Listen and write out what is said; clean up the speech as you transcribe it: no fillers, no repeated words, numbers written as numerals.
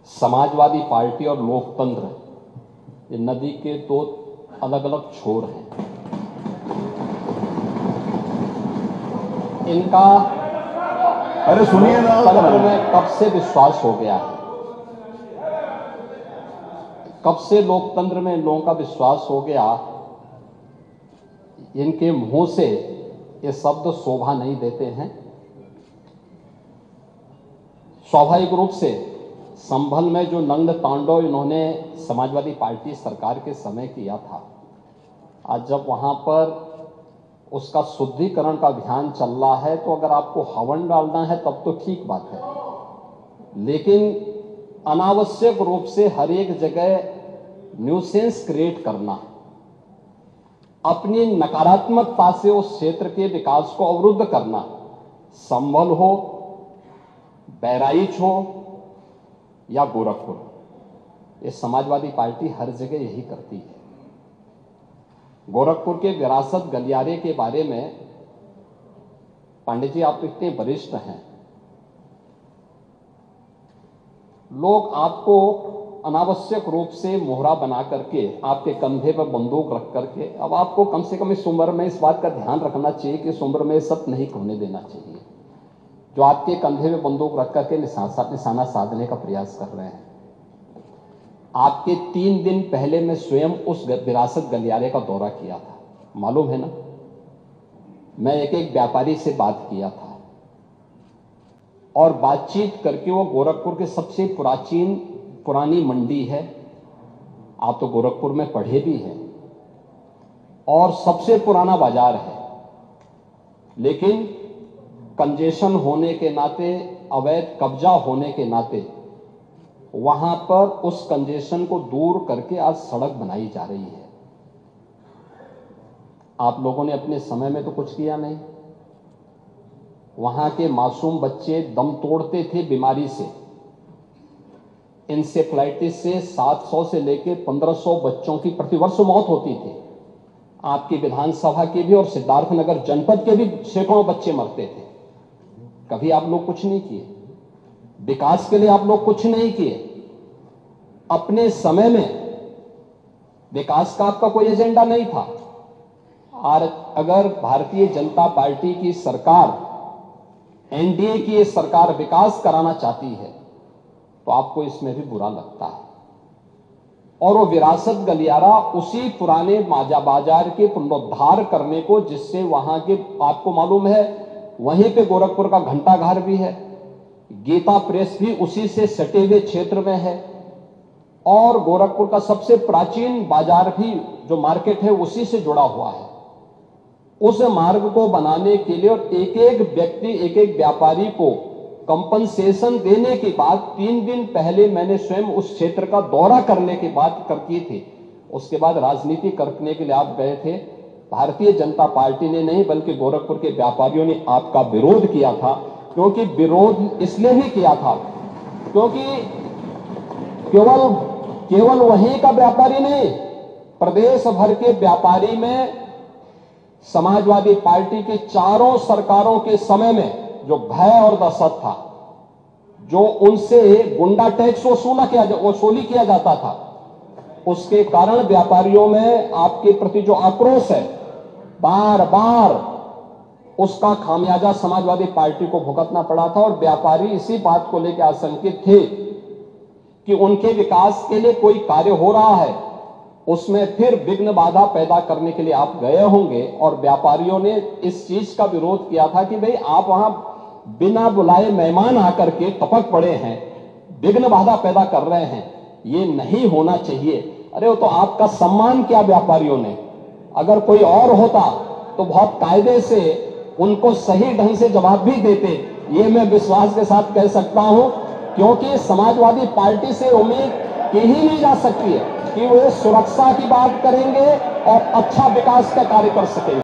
Samajwadi party और लोकतंत्र ये नदी के दो अलग अलग छोर हैं। इनका अरे सुनिए ना, लोकतंत्र में कब से विश्वास हो गया है, कब से लोकतंत्र में लोगों का विश्वास हो गया, इनके मुंह से ये शब्द शोभा नहीं देते हैं। स्वाभाविक रूप से संभल में जो नग्न तांडव इन्होंने समाजवादी पार्टी सरकार के समय किया था, आज जब वहां पर उसका शुद्धिकरण का अभियान चल रहा है, तो अगर आपको हवन डालना है तब तो ठीक बात है, लेकिन अनावश्यक रूप से हर एक जगह न्यूसेंस क्रिएट करना, अपनी नकारात्मकता से उस क्षेत्र के विकास को अवरुद्ध करना, संभल हो, बहराइच हो या गोरखपुर, ये समाजवादी पार्टी हर जगह यही करती है। गोरखपुर के विरासत गलियारे के बारे में पांडे जी आप इतने वरिष्ठ हैं, लोग आपको अनावश्यक रूप से मोहरा बना करके आपके कंधे पर बंदूक रख करके, अब आपको कम से कम इस उम्र में इस बात का ध्यान रखना चाहिए कि इस उम्र में सब नहीं होने देना चाहिए जो आपके कंधे में बंदूक रख करके निशाना साधने का प्रयास कर रहे हैं। आपके 3 दिन पहले मैं स्वयं उस विरासत गलियारे का दौरा किया था, मालूम है ना। मैं एक एक व्यापारी से बात किया था और बातचीत करके, वो गोरखपुर के सबसे पुरानी मंडी है, आप तो गोरखपुर में पढ़े भी हैं, और सबसे पुराना बाजार है, लेकिन कंजेशन होने के नाते, अवैध कब्जा होने के नाते वहां पर उस कंजेशन को दूर करके आज सड़क बनाई जा रही है। आप लोगों ने अपने समय में तो कुछ किया नहीं। वहां के मासूम बच्चे दम तोड़ते थे बीमारी से, इंसेफ्लाइटिस से 700 से लेकर 1500 बच्चों की प्रतिवर्ष मौत होती थी। आपकी विधानसभा के भी और सिद्धार्थनगर जनपद के भी सैकड़ों बच्चे मरते थे। कभी आप लोग कुछ नहीं किए, विकास के लिए आप लोग कुछ नहीं किए। अपने समय में विकास का आपका कोई एजेंडा नहीं था। और अगर भारतीय जनता पार्टी की सरकार, एनडीए की ये सरकार विकास कराना चाहती है तो आपको इसमें भी बुरा लगता है। और वो विरासत गलियारा उसी पुराने बाजार के पुनरुद्धार करने को, जिससे वहां के, आपको मालूम है वहीं पे गोरखपुर का घंटाघर भी है, गीता प्रेस भी उसी से सटे हुए क्षेत्र में है, और गोरखपुर का सबसे प्राचीन बाजार भी जो मार्केट है उसी से जुड़ा हुआ है। उस मार्ग को बनाने के लिए और एक एक व्यक्ति, एक एक व्यापारी को कंपनसेशन देने के बाद 3 दिन पहले मैंने स्वयं उस क्षेत्र का दौरा करने की बात की थी। उसके बाद राजनीति करने के लिए आप गए थे। भारतीय जनता पार्टी ने नहीं, बल्कि गोरखपुर के व्यापारियों ने आपका विरोध किया था। क्योंकि विरोध इसलिए भी किया था क्योंकि केवल वहीं का व्यापारी नहीं, प्रदेश भर के व्यापारी में समाजवादी पार्टी की चारों सरकारों के समय में जो भय और दहशत था, जो उनसे गुंडा टैक्स वसूली किया जाता था, उसके कारण व्यापारियों में आपके प्रति जो आक्रोश है, बार बार उसका खामियाजा समाजवादी पार्टी को भुगतना पड़ा था। और व्यापारी इसी बात को लेकर आशंकित थे कि उनके विकास के लिए कोई कार्य हो रहा है, उसमें फिर विघ्न बाधा पैदा करने के लिए आप गए होंगे। और व्यापारियों ने इस चीज का विरोध किया था कि भाई आप वहां बिना बुलाए मेहमान आकर के टपक पड़े हैं, विघ्न बाधा पैदा कर रहे हैं, ये नहीं होना चाहिए। अरे वो तो आपका सम्मान किया व्यापारियों ने। अगर कोई और होता तो बहुत कायदे से उनको सही ढंग से जवाब भी देते, ये मैं विश्वास के साथ कह सकता हूं। क्योंकि समाजवादी पार्टी से उम्मीद की ही नहीं जा सकती है कि वे सुरक्षा की बात करेंगे और अच्छा विकास का कार्य कर सकेंगे।